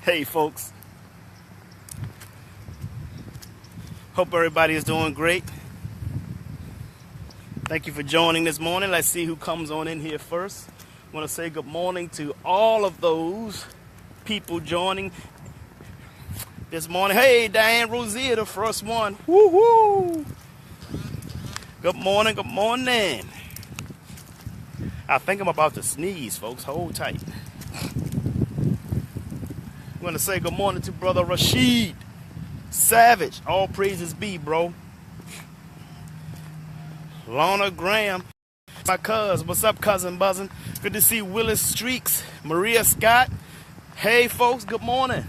Hey folks, hope everybody is doing great. Thank you for joining this morning. Let's see who comes on in here first. I want to say good morning to all of those people joining this morning. Hey, Diane Rosier, the first one. Woo-hoo! Good morning, good morning. I think I'm about to sneeze, folks. Hold tight. I'm going to say good morning to Brother Rashid Savage. All praises be, bro. Lorna Graham, my cousin. What's up, cousin buzzing? Good to see Willis Streaks, Maria Scott. Hey, folks, good morning.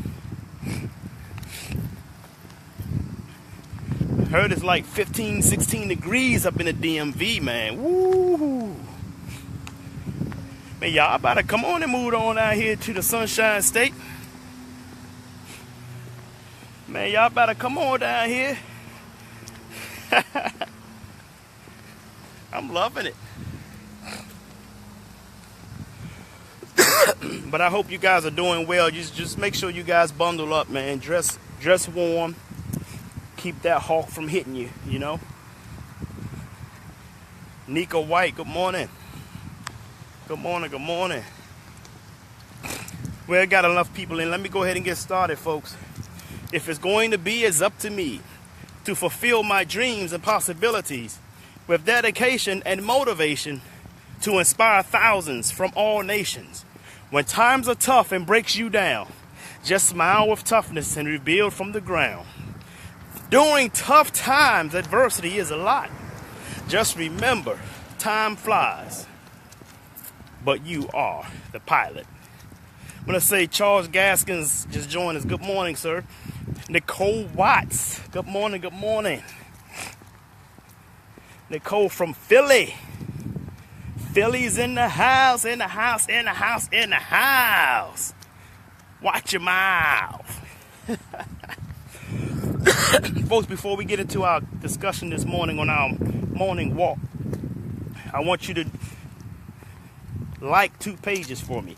Heard it's like 15, 16 degrees up in the DMV, man. Woo! Man, y'all better come on and move on out here to the Sunshine State. Man, y'all better come on down here. I'm loving it. But I hope you guys are doing well. Just make sure you guys bundle up, man. Dress warm. Keep that hawk from hitting you, you know. Nika White, good morning. Good morning, good morning. Well, I got enough people in. Let me go ahead and get started, folks. If it's going to be, it's up to me to fulfill my dreams and possibilities with dedication and motivation to inspire thousands from all nations. When times are tough and breaks you down, just smile with toughness and rebuild from the ground. During tough times, adversity is a lot. Just remember, time flies, but you are the pilot. I'm going to say Charles Gaskins just joined us. Good morning, sir. Nicole Watts. Good morning, good morning. Nicole from Philly. Philly's in the house, in the house, in the house, in the house. Watch your mouth. Folks, before we get into our discussion this morning on our morning walk, I want you to like 2 pages for me.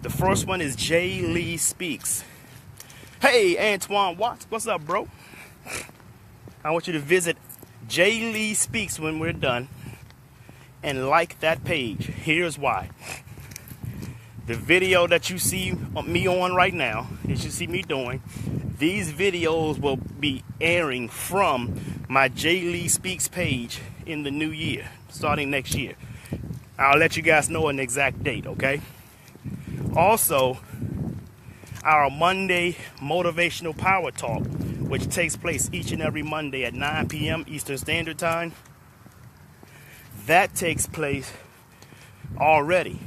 The first one is Jay Lee Speaks. Hey, Antoine Watts, what's up, bro? I want you to visit Jay Lee Speaks when we're done and like that page. Here's why. The video that you see me on right now, that you see me doing, these videos will be airing from my Jay Lee Speaks page in the new year, starting next year. I'll let you guys know an exact date, okay? Also, our Monday Motivational Power Talk, which takes place each and every Monday at 9 p.m. Eastern Standard Time. That takes place already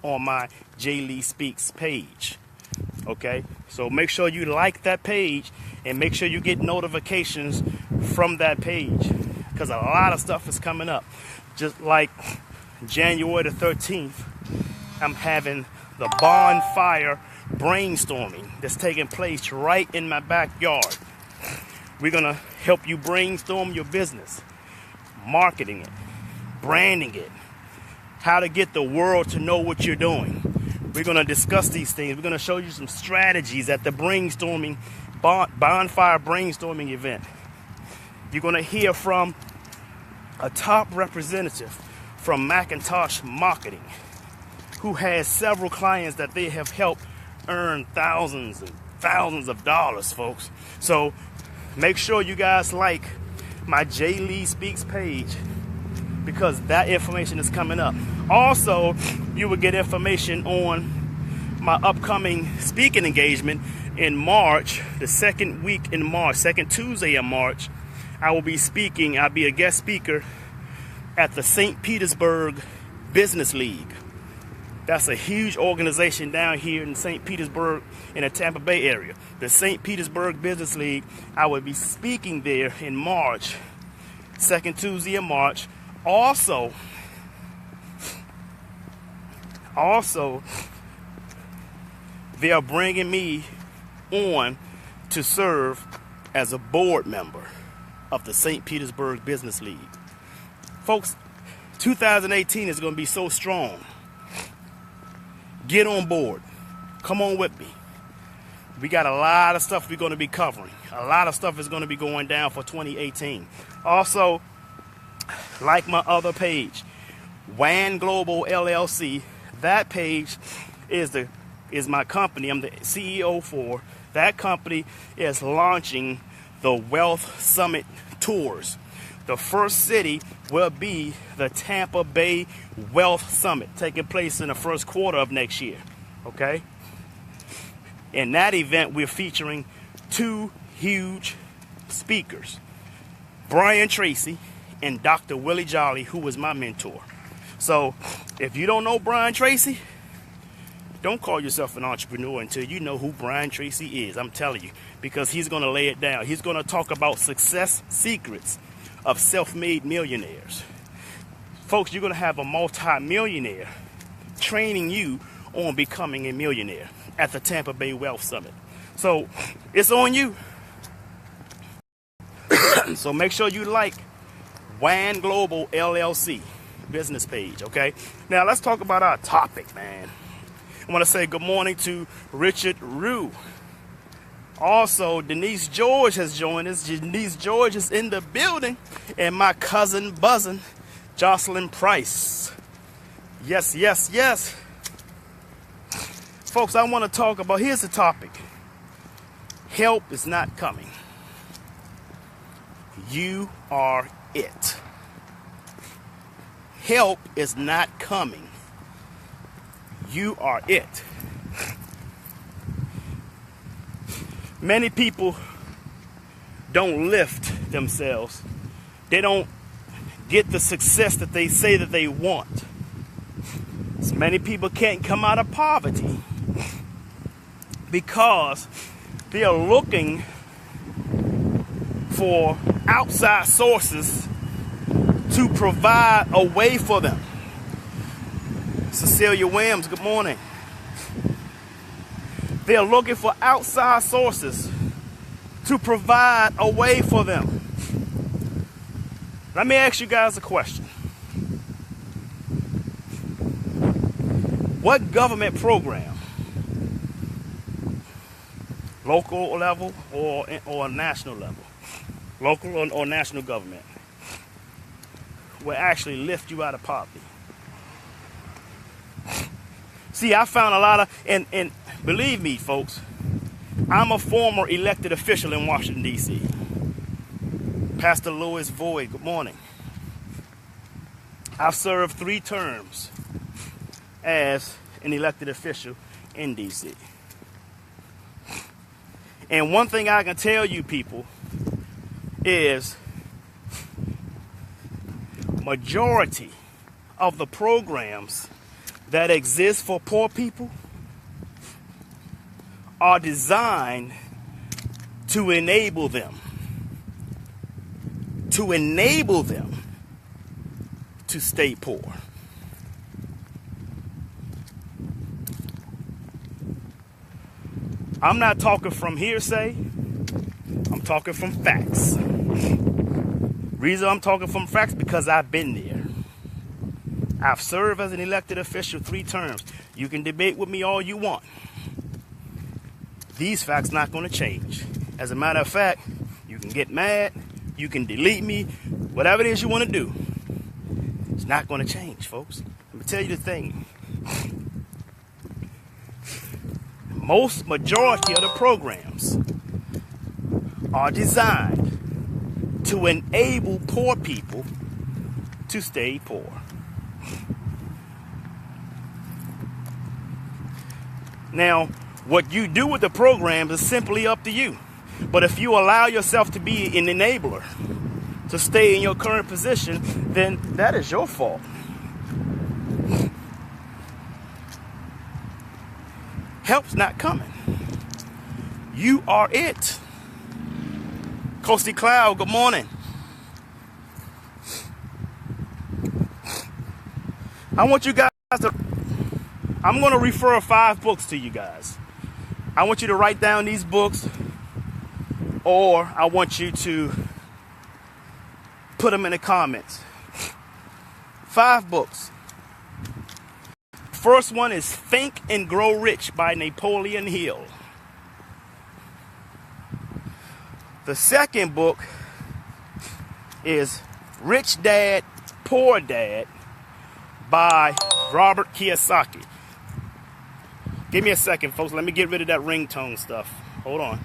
on my Jay Lee Speaks page. Okay? So make sure you like that page and make sure you get notifications from that page, because a lot of stuff is coming up. Just like January the 13th, I'm having the bonfire brainstorming that's taking place right in my backyard. We're going to help you brainstorm your business, marketing it, branding it, how to get the world to know what you're doing. We're going to discuss these things. We're going to show you some strategies at the brainstorming, bonfire brainstorming event. You're going to hear from a top representative from Macintosh Marketing, who has several clients that they have helped earn thousands and thousands of dollars, folks. So make sure you guys like my Jay Lee Speaks page, because that information is coming up. Also, you will get information on my upcoming speaking engagement in March, the second week in March, second Tuesday in March. I will be speaking. I'll be a guest speaker at the St. Petersburg Business League. That's a huge organization down here in St. Petersburg in the Tampa Bay area. The St. Petersburg Business League, I will be speaking there in March, second Tuesday in March. Also, they are bringing me on to serve as a board member of the St. Petersburg Business League. Folks, 2018 is going to be so strong. Get on board. Come on with me. We got a lot of stuff we're going to be covering. A lot of stuff is going to be going down for 2018. Also, like my other page, WAN Global LLC, that page is my company. I'm the CEO for that company. Is launching the Wealth Summit Tours. The first city will be the Tampa Bay Wealth Summit, taking place in the first quarter of next year. Okay? In that event, we're featuring two huge speakers, Brian Tracy and Dr. Willie Jolly, who was my mentor. So if you don't know Brian Tracy, don't call yourself an entrepreneur until you know who Brian Tracy is. I'm telling you, because he's going to lay it down. He's going to talk about success secrets of self-made millionaires. Folks, you're going to have a multi-millionaire training you on becoming a millionaire at the Tampa Bay Wealth Summit. So it's on you. So make sure you like WAN Global LLC business page, okay? Now let's talk about our topic, man. I want to say good morning to Richard Rue. Also, Denise George has joined us. Denise George is in the building. And my cousin buzzing, Jocelyn Price. Yes, yes, yes. Folks, I want to talk about, here's the topic. Help is not coming. You are it. Help is not coming. You are it. Many people don't lift themselves. They don't get the success that they say that they want. So many people can't come out of poverty because they are looking for outside sources to provide a way for them. Cecilia Williams, good morning. They're looking for outside sources to provide a way for them. Let me ask you guys a question. What government program, local level or national level, local or national government, will actually lift you out of poverty? See, I found a lot of, and believe me, folks, I'm a former elected official in Washington, D.C. Pastor Louis Voigt, good morning. I've served 3 terms as an elected official in D.C. And one thing I can tell you people is majority of the programs that exist for poor people are designed to enable them. To enable them to stay poor. I'm not talking from hearsay. I'm talking from facts. Reason I'm talking from facts because I've been there. I've served as an elected official 3 terms. You can debate with me all you want. These facts not going to change. As a matter of fact, you can get mad, you can delete me, whatever it is you want to do. It's not going to change, folks. Let me tell you the thing. Majority of the programs are designed to enable poor people to stay poor. Now, what you do with the program is simply up to you. But if you allow yourself to be an enabler, to stay in your current position, then that is your fault. Help's not coming. You are it. Coasty Cloud, good morning. I want you guys to, I'm going to refer 5 books to you guys. I want you to write down these books, or I want you to put them in the comments. 5 books. First one is Think and Grow Rich by Napoleon Hill. The second book is Rich Dad, Poor Dad by Robert Kiyosaki. Give me a second, folks. Let me get rid of that ringtone stuff. Hold on.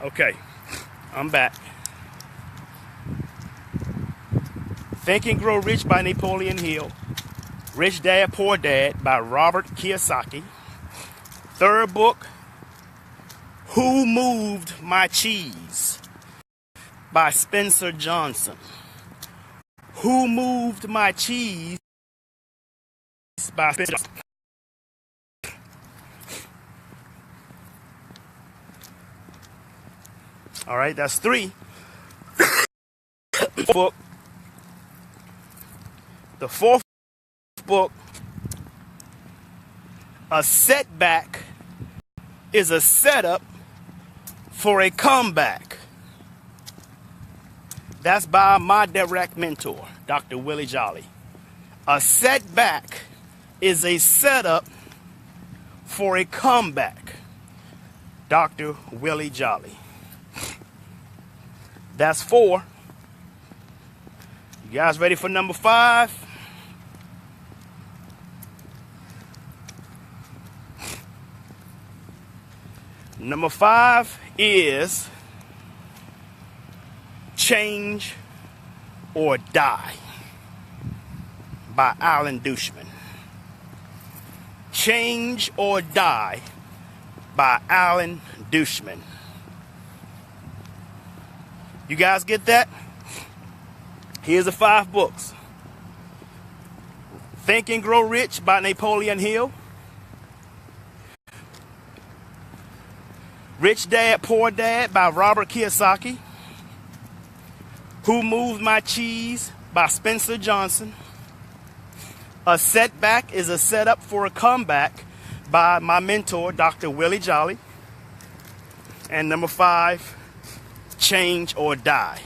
Okay, I'm back. Think and Grow Rich by Napoleon Hill. Rich Dad, Poor Dad by Robert Kiyosaki. Third book, Who Moved My Cheese by Spencer Johnson. Who Moved My Cheese by Spencer Johnson. All right, that's three. Book. The fourth book, A Setback is a Setup for a Comeback. That's by my direct mentor, Dr. Willie Jolly. A setback is a setup for a comeback. Dr. Willie Jolly. That's 4. You guys ready for number 5? Number 5 is Change or Die by Alan Dushman. Change or Die by Alan Dushman. You guys get that? Here's the 5 books. Think and Grow Rich by Napoleon Hill. Rich Dad, Poor Dad by Robert Kiyosaki. Who Moved My Cheese by Spencer Johnson. A Setback is a Setup for a Comeback by my mentor, Dr. Willie Jolly. And number 5, Change or Die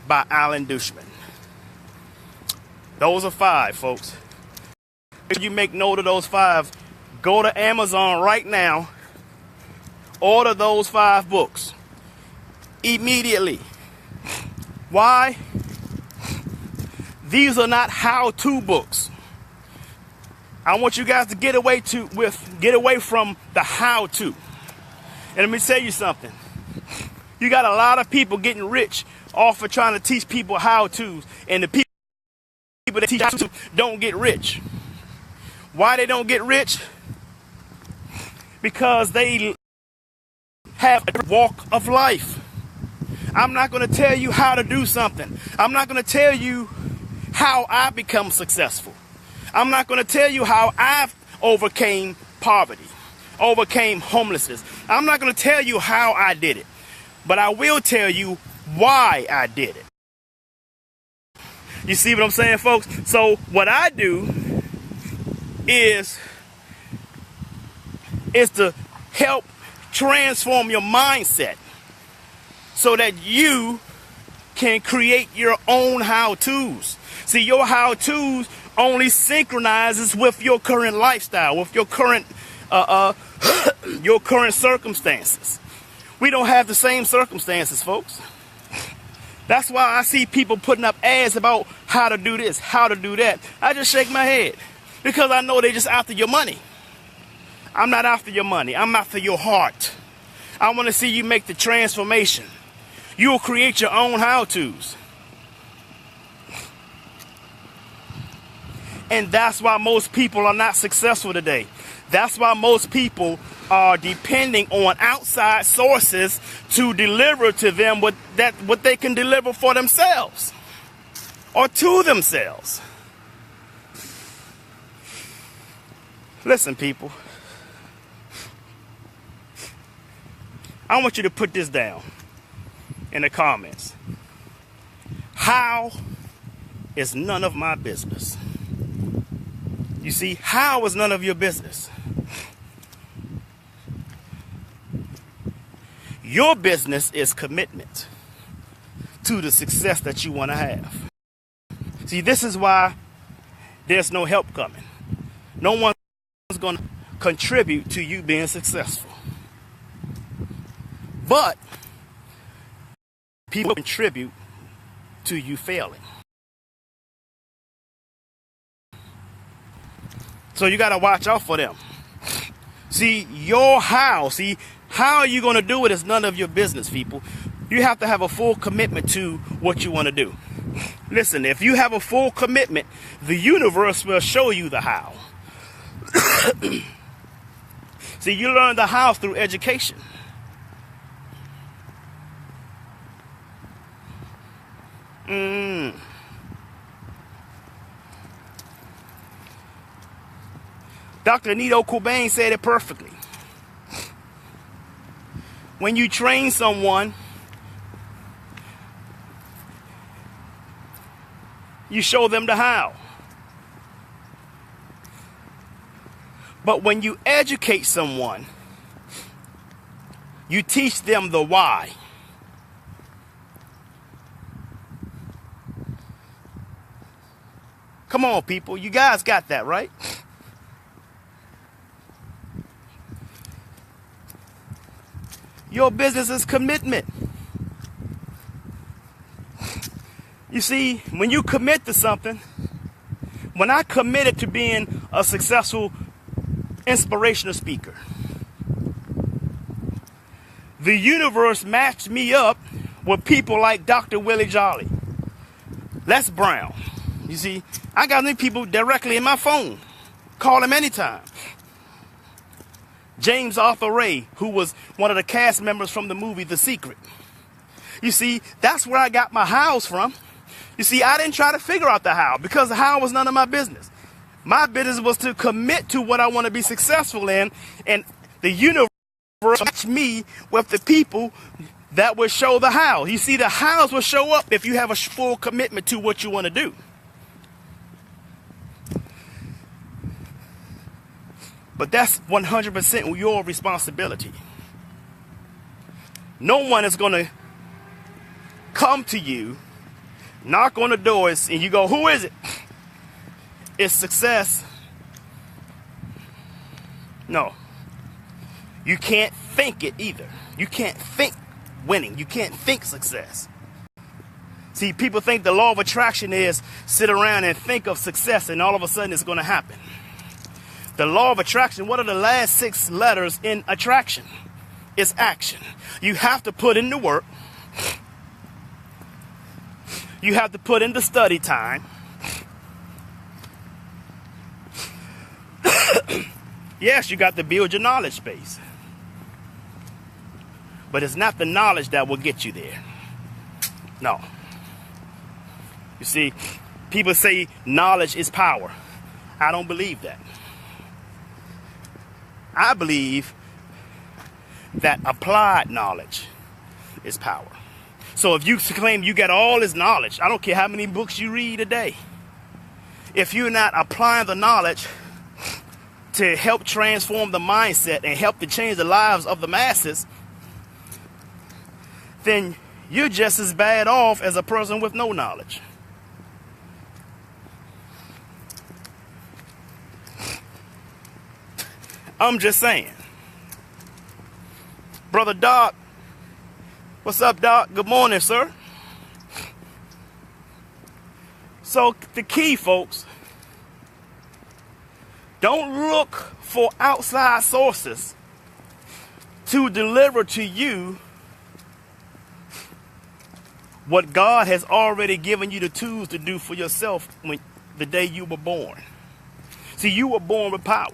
by Alan Dushman. Those are 5, folks. If you make note of those 5, go to Amazon right now, order those 5 books immediately. Why? These are not how-to books. I want you guys to get away from the how-to. And let me tell you something. You got a lot of people getting rich off of trying to teach people how-tos, and the people that teach how-to don't get rich. Why they don't get rich? Because they have a walk of life. I'm not going to tell you how to do something. I'm not going to tell you how I become successful. I'm not going to tell you how I've overcame poverty, overcame homelessness. I'm not going to tell you how I did it. But I will tell you why I did it. You see what I'm saying, folks? So what I do is to help transform your mindset so that you can create your own how-tos. See, your how-tos only synchronizes with your current lifestyle, with your current circumstances. We don't have the same circumstances, folks. That's why I see people putting up ads about how to do this, how to do that. I just shake my head because I know they're just after your money. I'm not after your money. I'm after your heart. I want to see you make the transformation. You'll create your own how-tos. And that's why most people are not successful today. That's why most people are depending on outside sources to deliver to them what they can deliver for themselves or to themselves. Listen, people. I want you to put this down in the comments. How is none of my business? You see, how is none of your business? Your business is commitment to the success that you want to have. See, this is why there's no help coming. No one's going to contribute to you being successful. But people contribute to you failing. So you got to watch out for them. See, how are you going to do it is none of your business, people. You have to have a full commitment to what you want to do. Listen, if you have a full commitment, the universe will show you the how. See, you learn the how through education. Dr. Nito Cobain said it perfectly. When you train someone, you show them the how. But when you educate someone, you teach them the why. Come on, people. You guys got that, right? Your business is commitment. You see, when you commit to something, when I committed to being a successful inspirational speaker, the universe matched me up with people like Dr. Willie Jolly, Les Brown. You see, I got these people directly in my phone. Call them anytime. James Arthur Ray, who was one of the cast members from the movie The Secret. You see, that's where I got my hows from. You see, I didn't try to figure out the how, because the how was none of my business. My business was to commit to what I want to be successful in, and the universe matched me with the people that would show the how. You see, the hows will show up if you have a full commitment to what you want to do. But that's 100% your responsibility. No one is going to come to you, knock on the doors, and you go, who is it? It's success. No. You can't think it either. You can't think winning. You can't think success. See, people think the law of attraction is sit around and think of success and all of a sudden it's going to happen. The law of attraction, what are the last 6 letters in attraction? It's action. You have to put in the work. You have to put in the study time. Yes, you got to build your knowledge base. But it's not the knowledge that will get you there. No. You see, people say knowledge is power. I don't believe that. I believe that applied knowledge is power. So if you claim you got all this knowledge, I don't care how many books you read a day, if you're not applying the knowledge to help transform the mindset and help to change the lives of the masses, then you're just as bad off as a person with no knowledge. I'm just saying. Brother Doc, what's up, Doc? Good morning, sir. So the key, folks, don't look for outside sources to deliver to you what God has already given you the tools to do for yourself when the day you were born. See, you were born with power.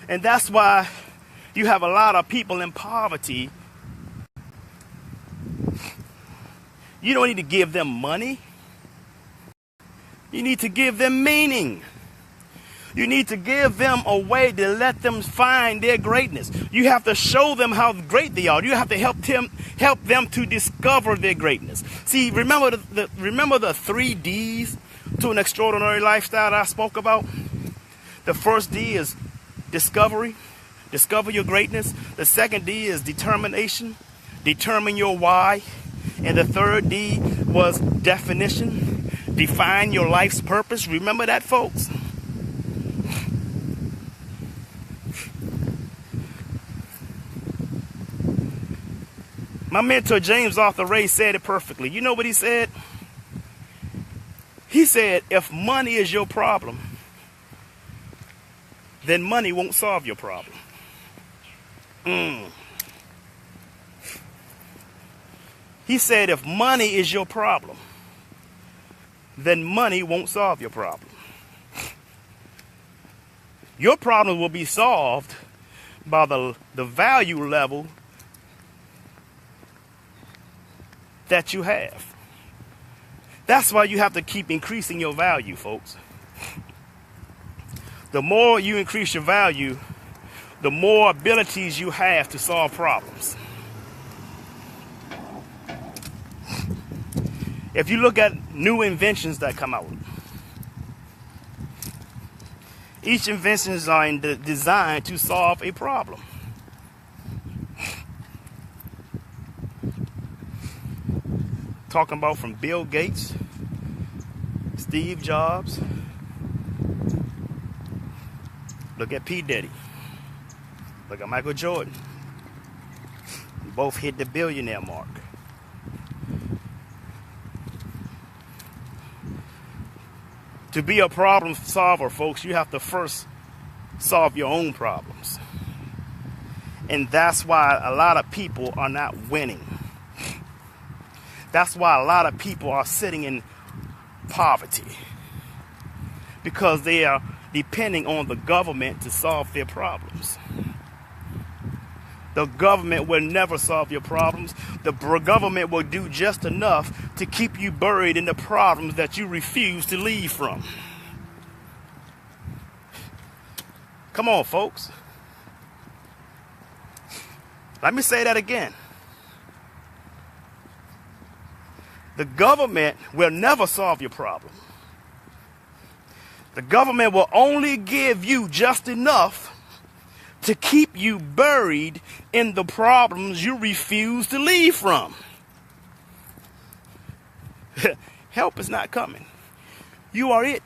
And that's why you have a lot of people in poverty. You don't need to give them money. You need to give them meaning. You need to give them a way to let them find their greatness. You have to show them how great they are. You have to help them to discover their greatness. See, remember the 3 Ds to an extraordinary lifestyle that I spoke about? The first D is discovery. Discover your greatness. The second D is determination. Determine your why. And the third D was definition. define your life's purpose. Remember that, folks? My mentor, James Arthur Ray, said it perfectly. You know what he said? He said, if money is your problem, then money won't solve your problem. He said, if money is your problem, then money won't solve your problem. Your problem will be solved by the value level that you have. That's why you have to keep increasing your value, folks. The more you increase your value, the more abilities you have to solve problems. If you look at new inventions that come out, each invention is designed to solve a problem. Talking about from Bill Gates, Steve Jobs, look at P. Diddy, look at Michael Jordan. Both hit the billionaire mark. To be a problem solver, folks, you have to first solve your own problems. And that's why a lot of people are not winning. That's why a lot of people are sitting in poverty. Because they are depending on the government to solve their problems. The government will never solve your problems. The government will do just enough to keep you buried in the problems that you refuse to leave from. Come on, folks. Let me say that again. The government will never solve your problem. The government will only give you just enough to keep you buried in the problems you refuse to leave from. Help is not coming. You are it.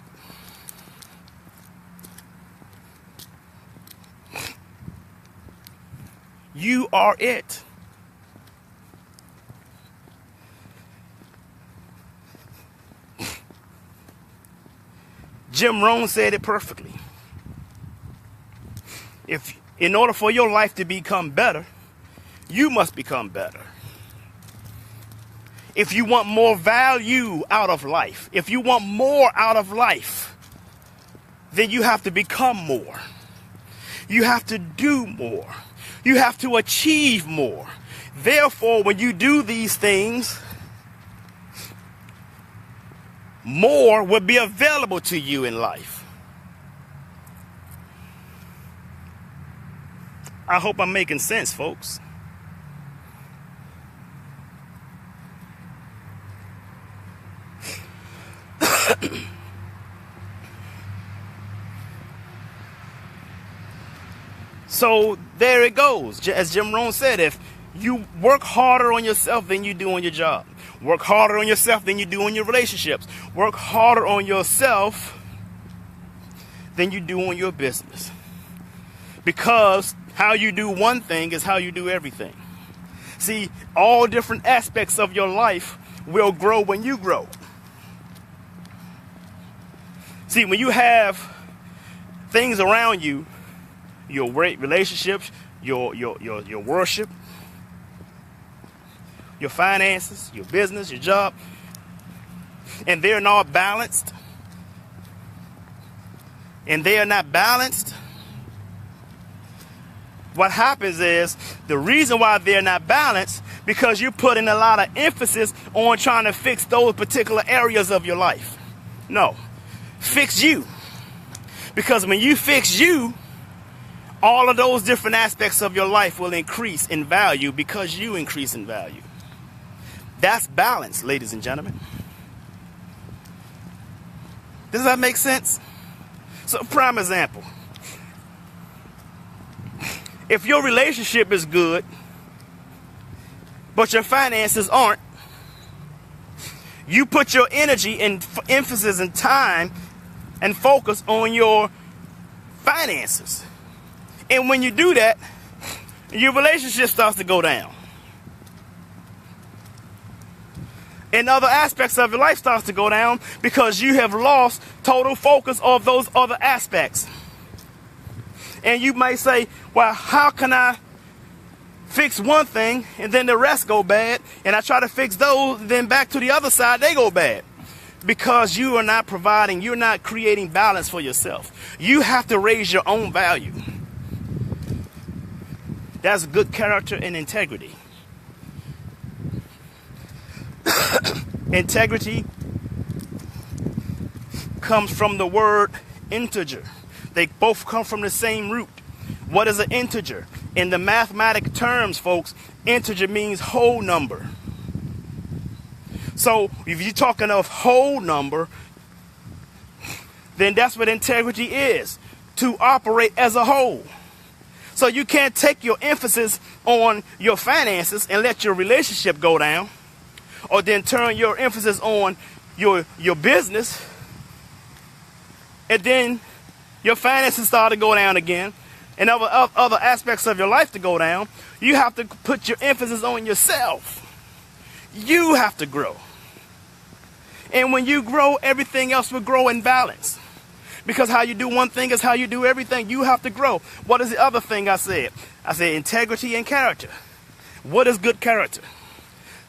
You are it. Jim Rohn said it perfectly. In order for your life to become better, you must become better. If you want more value out of life, if you want more out of life, then you have to become more. You have to do more. You have to achieve more. Therefore, when you do these things, more will be available to you in life. I hope I'm making sense, folks. So there it goes. As Jim Rohn said, if you work harder on yourself than you do on your job, work harder on yourself than you do on your relationships, work harder on yourself than you do on your business. Because how you do one thing is how you do everything. See, all different aspects of your life will grow when you grow. See, when you have things around you, your relationships, your worship, your finances, your business, your job, and they're not balanced, and they are not balanced, what happens is the reason why they're not balanced because you're putting a lot of emphasis on trying to fix those particular areas of your life. No, fix you. Because when you fix you, all of those different aspects of your life will increase in value because you increase in value. That's balance, ladies and gentlemen. Does that make sense? So, prime example. If your relationship is good, but your finances aren't, You put your energy and emphasis and time and focus on your finances. And when you do that, your relationship starts to go down. And other aspects of your life starts to go down because you have lost total focus of those other aspects. And you may say, well, how can I fix one thing and then the rest go bad? And I try to fix those, then back to the other side, they go bad. Because you are not providing, you're not creating balance for yourself. You have to raise your own value. That's good character and integrity. Integrity comes from the word integer. They both come from the same root. What is an integer? In the mathematic terms, folks, integer means whole number. So if you're talking of whole number, then that's what integrity is, to operate as a whole. So you can't take your emphasis on your finances and let your relationship go down, or then turn your emphasis on your business, and then your finances start to go down again, and other aspects of your life to go down. You have to put your emphasis on yourself. You have to grow. And when you grow, everything else will grow in balance. Because how you do one thing is how you do everything. You have to grow. What is the other thing I said? I said integrity and character. What is good character?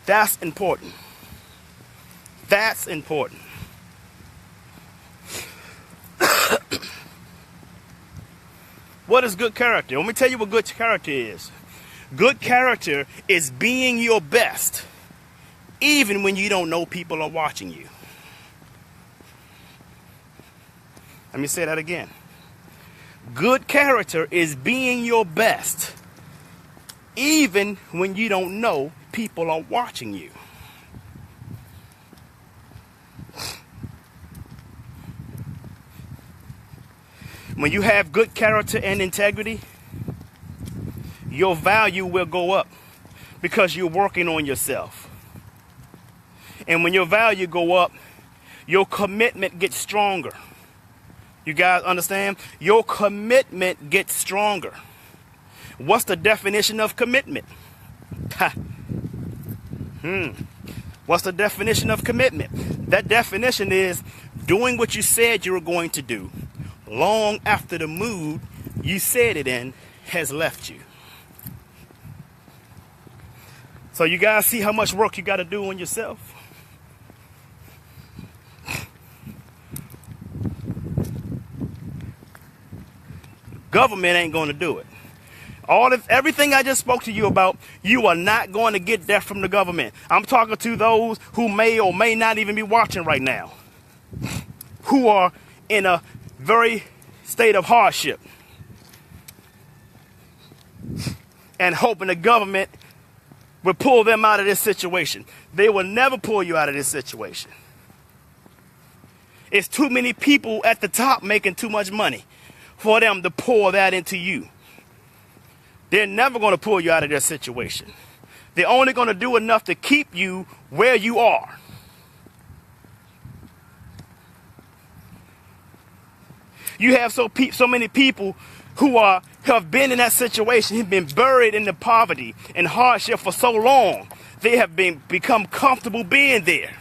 That's important. That's important. What is good character? Let me tell you what good character is. Good character is being your best, even when you don't know people are watching you. Let me say that again. Good character is being your best, even when you don't know people are watching you. When you have good character and integrity, your value will go up because you're working on yourself. And when your value go up, your commitment gets stronger. You guys understand? Your commitment gets stronger. What's the definition of commitment? What's the definition of commitment? That definition is doing what you said you were going to do long after the mood you said it in has left you. So you guys see how much work you got to do on yourself? Government ain't going to do it. Everything I just spoke to you about, you are not going to get that from the government. I'm talking to those who may or may not even be watching right now, who are in a very state of hardship and hoping the government will pull them out of this situation. They will never pull you out of this situation. It's too many people at the top making too much money for them to pour that into you. They're never going to pull you out of their situation. They're only going to do enough to keep you where you are. You have so many people who have been in that situation, have been buried in the poverty and hardship for so long. They have become comfortable being there.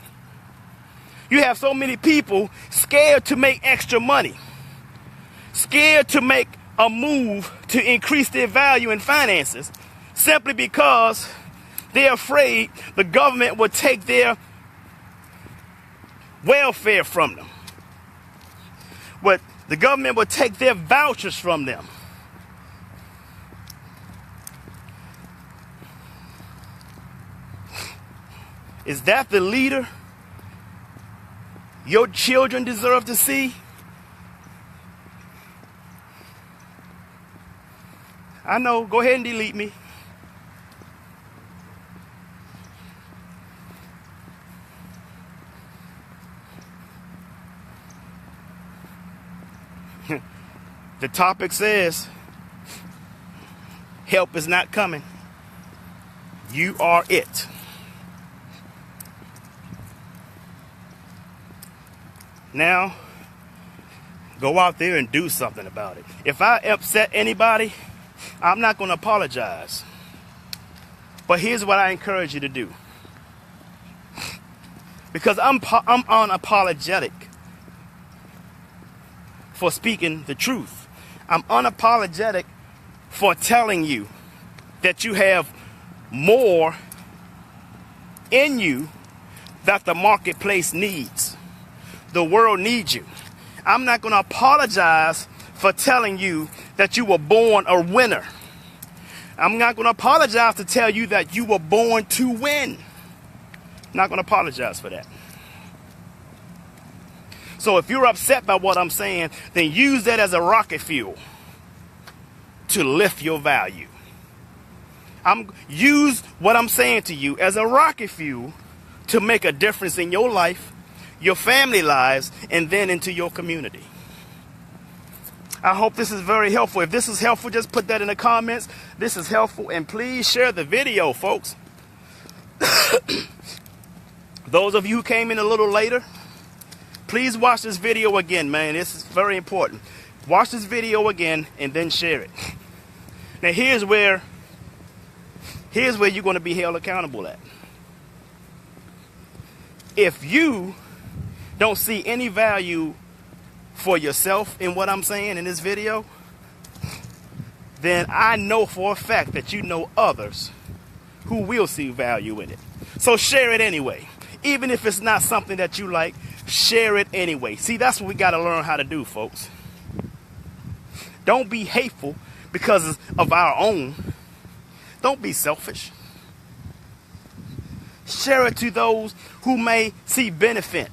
You have so many people scared to make extra money, scared to make a move to increase their value in finances, simply because they're afraid the government will take their welfare from them. The government will take their vouchers from them. Is that the leader your children deserve to see? I know, go ahead and delete me. The topic says, help is not coming. You are it. Now, go out there and do something about it. If I upset anybody, I'm not going to apologize. But here's what I encourage you to do. Because I'm unapologetic for speaking the truth. I'm unapologetic for telling you that you have more in you that the marketplace needs. The world needs you. I'm not going to apologize for telling you that you were born a winner. I'm not going to apologize to tell you that you were born to win. I'm not going to apologize for that. So if you're upset by what I'm saying, then use that as a rocket fuel to lift your value. Use what I'm saying to you as a rocket fuel to make a difference in your life, your family lives, and then into your community. I hope this is very helpful. If this is helpful, just put that in the comments. This is helpful, and please share the video, folks. Those of you who came in a little later, please watch this video again, man. This is very important. Watch this video again and then share it. Now here's where you're going to be held accountable at. If you don't see any value for yourself in what I'm saying in this video, then I know for a fact that you know others who will see value in it. So share it anyway. Even if it's not something that you like, share it anyway. See, that's what we got to learn how to do, folks. Don't be hateful because of our own. Don't be selfish. Share it to those who may see benefit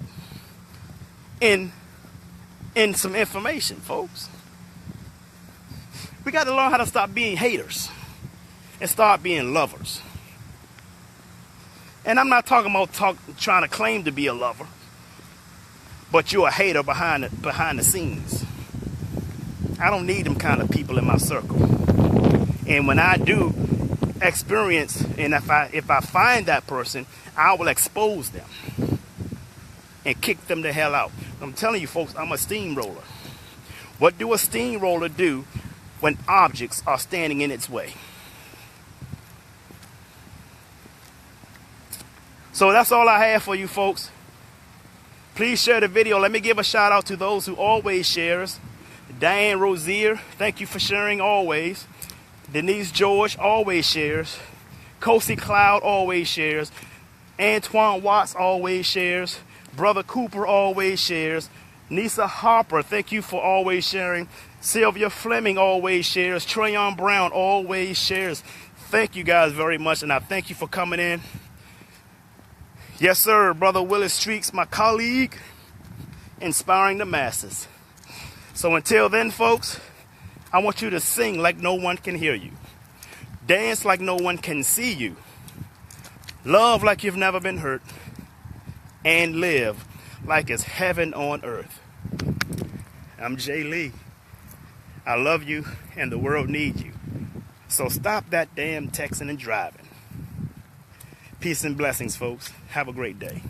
in some information, folks. We got to learn how to stop being haters and start being lovers. And I'm not talking about trying to claim to be a lover, but you're a hater behind the scenes. I don't need them kind of people in my circle. And when I do experience, and if I find that person, I will expose them and kick them the hell out. I'm telling you, folks, I'm a steamroller. What do a steamroller do when objects are standing in its way? So that's all I have for you, folks. Please share the video. Let me give a shout out to those who always shares. Diane Rozier, thank you for sharing always. Denise George always shares. Kosi Cloud always shares. Antoine Watts always shares. Brother Cooper always shares. Nisa Harper, thank you for always sharing. Sylvia Fleming always shares. Trayon Brown always shares. Thank you guys very much, and I thank you for coming in. Yes, sir, Brother Willis Streaks, my colleague, inspiring the masses. So until then, folks, I want you to sing like no one can hear you. Dance like no one can see you. Love like you've never been hurt. And live like it's heaven on earth. I'm Jay Lee. I love you and the world needs you. So stop that damn texting and driving. Peace and blessings, folks. Have a great day.